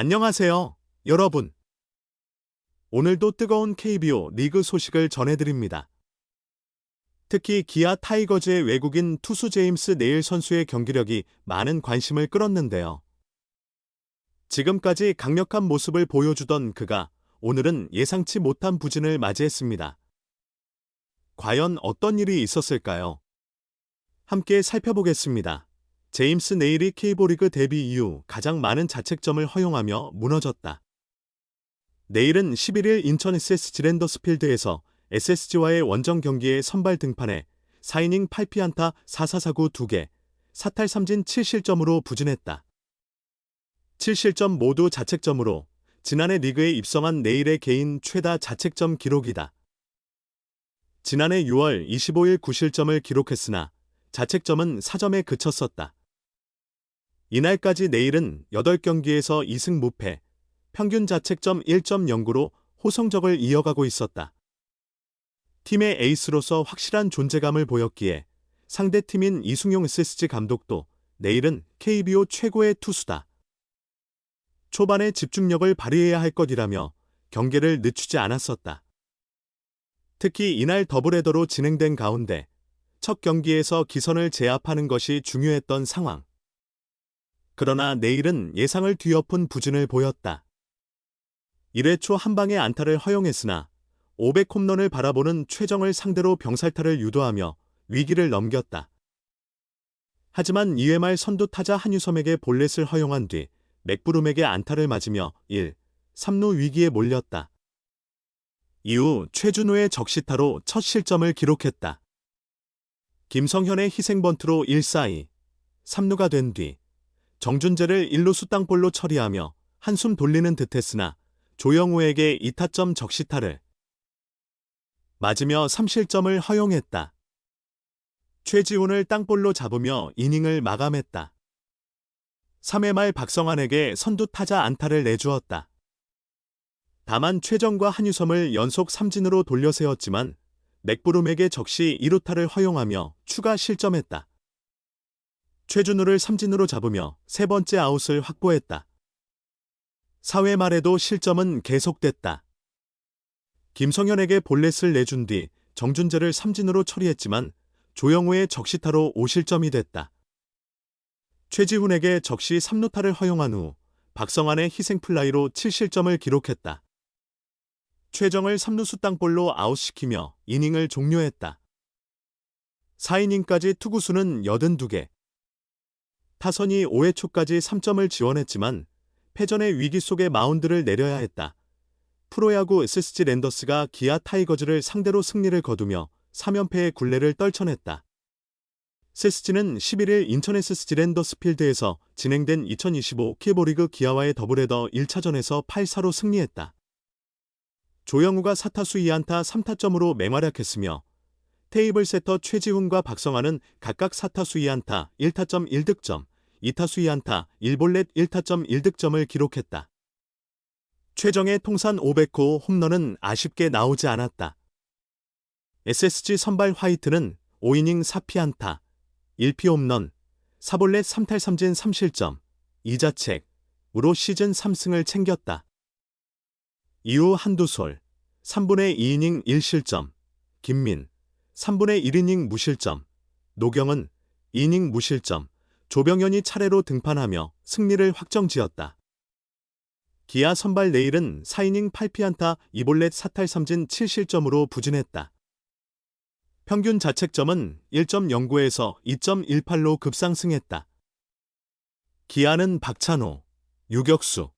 안녕하세요, 여러분. 오늘도 뜨거운 KBO 리그 소식을 전해드립니다. 특히 기아 타이거즈의 외국인 투수 제임스 네일 선수의 경기력이 많은 관심을 끌었는데요. 지금까지 강력한 모습을 보여주던 그가 오늘은 예상치 못한 부진을 맞이했습니다. 과연 어떤 일이 있었을까요? 함께 살펴보겠습니다. 제임스 네일이 K리그 데뷔 이후 가장 많은 자책점을 허용하며 무너졌다. 네일은 11일 인천 SSG 랜더스필드에서 SSG와의 원정 경기에 선발 등판해 4이닝 8피안타 4사사구 2개, 사탈 3진 7실점으로 부진했다. 7실점 모두 자책점으로 지난해 리그에 입성한 네일의 개인 최다 자책점 기록이다. 지난해 6월 25일 9실점을 기록했으나 자책점은 4점에 그쳤었다. 이날까지 네일은 8경기에서 2승 무패, 평균 자책점 1.09로 호성적을 이어가고 있었다. 팀의 에이스로서 확실한 존재감을 보였기에 상대팀인 이승용 SSG 감독도 네일은 KBO 최고의 투수다. 초반에 집중력을 발휘해야 할 것이라며 경기를 늦추지 않았었다. 특히 이날 더블헤더로 진행된 가운데 첫 경기에서 기선을 제압하는 것이 중요했던 상황. 그러나 네일은 예상을 뒤엎은 부진을 보였다. 1회 초 한 방의 안타를 허용했으나 500홈런을 바라보는 최정을 상대로 병살타를 유도하며 위기를 넘겼다. 하지만 2회 말 선두 타자 한유섬에게 볼넷을 허용한 뒤 맥브룸에게 안타를 맞으며 1, 3루 위기에 몰렸다. 이후 최준우의 적시타로 첫 실점을 기록했다. 김성현의 희생번트로 1-4-2, 3루가 된 뒤 정준재를 1루수 땅볼로 처리하며 한숨 돌리는 듯했으나 조영우에게 2타점 적시타를 맞으며 3실점을 허용했다. 최지훈을 땅볼로 잡으며 이닝을 마감했다. 3회 말 박성환에게 선두 타자 안타를 내주었다. 다만 최정과 한유섬을 연속 삼진으로 돌려세웠지만 맥브룸에게 적시 2루타를 허용하며 추가 실점했다. 최준우를 삼진으로 잡으며 세 번째 아웃을 확보했다. 4회 말에도 실점은 계속됐다. 김성현에게 볼넷을 내준 뒤 정준재를 삼진으로 처리했지만 조영우의 적시타로 5실점이 됐다. 최지훈에게 적시 3루타를 허용한 후 박성환의 희생플라이로 7실점을 기록했다. 최정을 3루수 땅볼로 아웃시키며 이닝을 종료했다. 4이닝까지 투구수는 82개. 타선이 5회 초까지 3점을 지원했지만 패전의 위기 속에 마운드를 내려야 했다. 프로야구 SSG 랜더스가 기아 타이거즈를 상대로 승리를 거두며 3연패의 굴레를 떨쳐냈다. SSG는 11일 인천 SSG 랜더스필드에서 진행된 2025 KBO 기아와의 더블헤더 1차전에서 8-4로 승리했다. 조영우가 4타수 2안타 3타점으로 맹활약했으며 테이블 세터 최지훈과 박성환은 각각 4타수 2안타 1타점 1득점, 2타수 2안타 1볼넷 1타점 1득점을 기록했다. 최정의 통산 500호 홈런은 아쉽게 나오지 않았다. SSG 선발 화이트는 5이닝 4피안타, 1피 홈런, 4볼넷 3탈 3진 3실점, 2자책으로 시즌 3승을 챙겼다. 이후 한두솔, 3분의 2이닝 1실점, 김민, 3분의 1이닝 무실점, 노경은 2이닝 무실점, 조병현이 차례로 등판하며 승리를 확정지었다. 기아 선발 네일은 4이닝 8피안타 2볼넷 4탈 3진 7실점으로 부진했다. 평균 자책점은 1.09에서 2.18로 급상승했다. 기아는 박찬호, 유격수,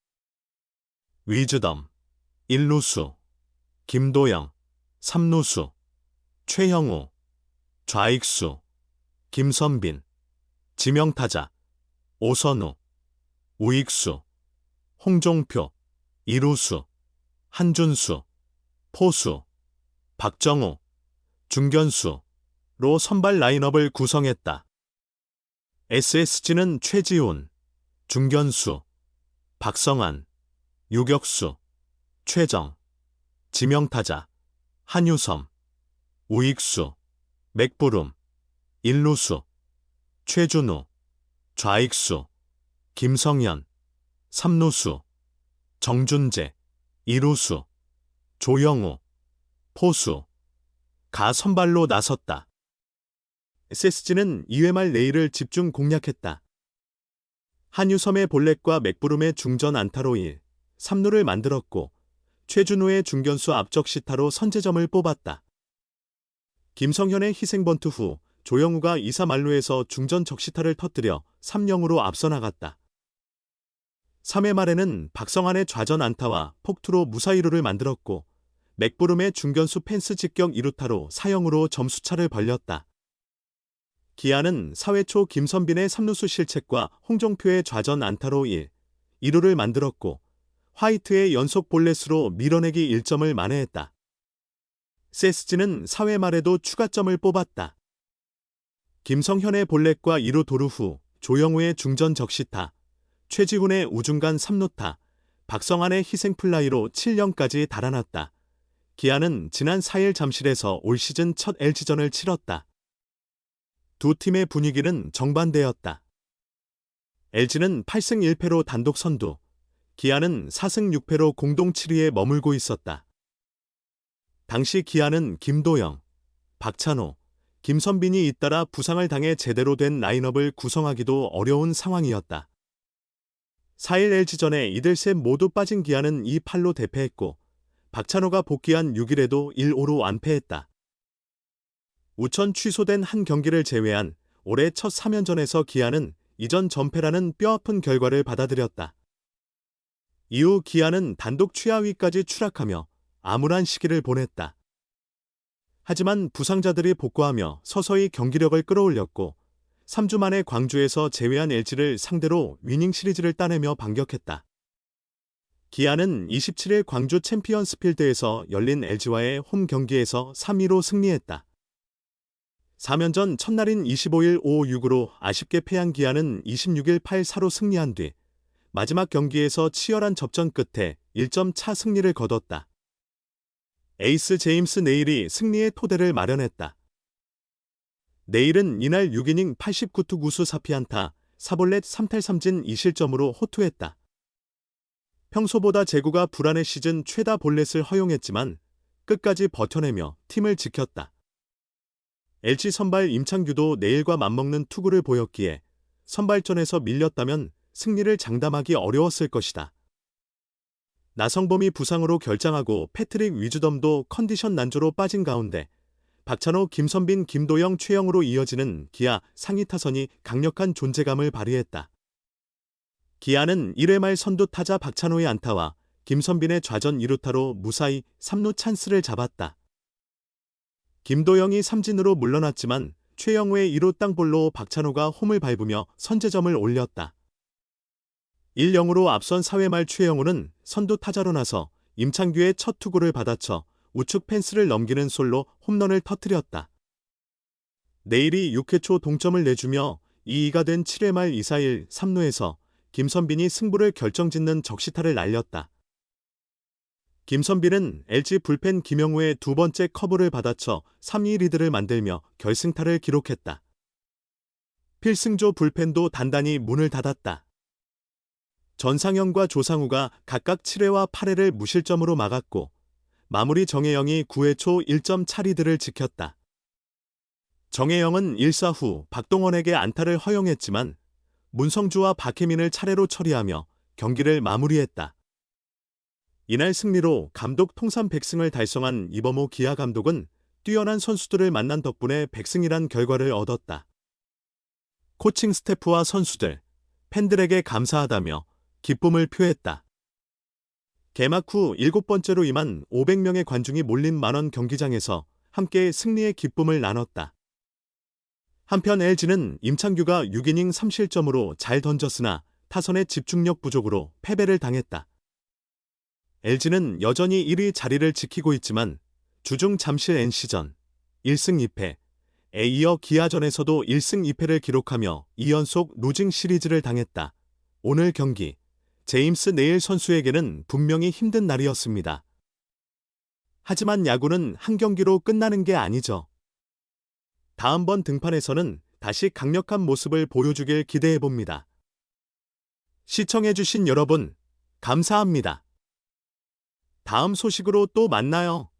위즈덤, 1루수, 김도영, 3루수, 최형우, 좌익수, 김선빈, 지명타자, 오선우, 우익수, 홍종표, 이루수, 한준수, 포수, 박정우, 중견수로 선발 라인업을 구성했다. SSG는 최지훈, 중견수, 박성환, 유격수, 최정, 지명타자, 한유섬, 우익수, 맥브룸, 1루수, 최준우, 좌익수, 김성현, 3루수, 정준재, 이루수, 조영우, 포수, 가 선발로 나섰다. SSG는 2회 말 내일을 집중 공략했다. 한유섬의 볼넷과 맥브룸의 중전 안타로 1, 3루를 만들었고 최준우의 중견수 앞적 시타로 선제점을 뽑았다. 김성현의 희생번트 후 조영우가 2사 만루에서 중전 적시타를 터뜨려 3-0으로 앞서 나갔다. 3회 말에는 박성환의 좌전 안타와 폭투로 무사히루를 만들었고 맥브룸의 중견수 펜스 직격 2루타로 4-0으로 점수차를 벌렸다. 기아는 4회 초 김선빈의 3루수 실책과 홍종표의 좌전 안타로 1, 2루를 만들었고 화이트의 연속 볼넷으로 밀어내기 1점을 만회했다. SSG는 4회 말에도 추가점을 뽑았다. 김성현의 볼넷과 2루 도루 후 조영우의 중전 적시타, 최지훈의 우중간 3루타, 박성환의 희생플라이로 7-0까지 달아났다. 기아는 지난 4일 잠실에서 올 시즌 첫 LG전을 치렀다. 두 팀의 분위기는 정반대였다. LG는 8승 1패로 단독 선두, 기아는 4승 6패로 공동 7위에 머물고 있었다. 당시 기아는 김도영, 박찬호, 김선빈이 잇따라 부상을 당해 제대로 된 라인업을 구성하기도 어려운 상황이었다. 4일 LG전에 이들 셋 모두 빠진 기아는 2-8로 대패했고 박찬호가 복귀한 6일에도 1-5로 완패했다. 우천 취소된 한 경기를 제외한 올해 첫 3연전에서 기아는 이전 전패라는 뼈아픈 결과를 받아들였다. 이후 기아는 단독 최하위까지 추락하며 암울한 시기를 보냈다. 하지만 부상자들이 복구하며 서서히 경기력을 끌어올렸고 3주 만에 광주에서 제외한 LG를 상대로 위닝 시리즈를 따내며 반격했다. 기아는 27일 광주 챔피언스 필드에서 열린 LG와의 홈 경기에서 3-2로 승리했다. 4연전 첫날인 25일 5-6으로 아쉽게 패한 기아는 26일 8-4로 승리한 뒤 마지막 경기에서 치열한 접전 끝에 1점 차 승리를 거뒀다. 에이스 제임스 네일이 승리의 토대를 마련했다. 네일은 이날 6이닝 89투 9수 4피안타, 4볼넷 3탈3진 2실점으로 호투했다. 평소보다 제구가 불안해 시즌 최다 볼넷을 허용했지만 끝까지 버텨내며 팀을 지켰다. LG 선발 임창규도 네일과 맞먹는 투구를 보였기에 선발전에서 밀렸다면 승리를 장담하기 어려웠을 것이다. 나성범이 부상으로 결장하고 패트릭 위즈덤도 컨디션 난조로 빠진 가운데 박찬호, 김선빈, 김도영, 최영우로 이어지는 기아 상위 타선이 강력한 존재감을 발휘했다. 기아는 1회 말 선두 타자 박찬호의 안타와 김선빈의 좌전 2루타로 무사히 3루 찬스를 잡았다. 김도영이 삼진으로 물러났지만 최영우의 2루 땅볼로 박찬호가 홈을 밟으며 선제점을 올렸다. 1-0으로 앞선 4회 말 최영우는 선두 타자로 나서 임창규의 첫 투구를 받아쳐 우측 펜스를 넘기는 솔로 홈런을 터뜨렸다. 네일이 6회 초 동점을 내주며 2-2가 된 7회 말 2-4-1 3루에서 김선빈이 승부를 결정짓는 적시타를 날렸다. 김선빈은 LG 불펜 김영우의 두 번째 커브를 받아쳐 3-2 리드를 만들며 결승타를 기록했다. 필승조 불펜도 단단히 문을 닫았다. 전상현과 조상우가 각각 7회와 8회를 무실점으로 막았고 마무리 정혜영이 9회 초 1점 차 리드를 지켰다. 정혜영은 1사 후 박동원에게 안타를 허용했지만 문성주와 박혜민을 차례로 처리하며 경기를 마무리했다. 이날 승리로 감독 통산 100승을 달성한 이범호 기아 감독은 뛰어난 선수들을 만난 덕분에 100승이란 결과를 얻었다. 코칭 스태프와 선수들, 팬들에게 감사하다며 기쁨을 표했다. 개막 후 7번째로 임한 500명의 관중이 몰린 만원 경기장에서 함께 승리의 기쁨을 나눴다. 한편 LG는 임창규가 6이닝 3실점으로 잘 던졌으나 타선의 집중력 부족으로 패배를 당했다. LG는 여전히 1위 자리를 지키고 있지만 주중 잠실 NC전 1승 2패에 이어 기아전에서도 1승 2패를 기록하며 2연속 루징 시리즈를 당했다. 오늘 경기 제임스 네일 선수에게는 분명히 힘든 날이었습니다. 하지만 야구는 한 경기로 끝나는 게 아니죠. 다음번 등판에서는 다시 강력한 모습을 보여주길 기대해봅니다. 시청해주신 여러분, 감사합니다. 다음 소식으로 또 만나요.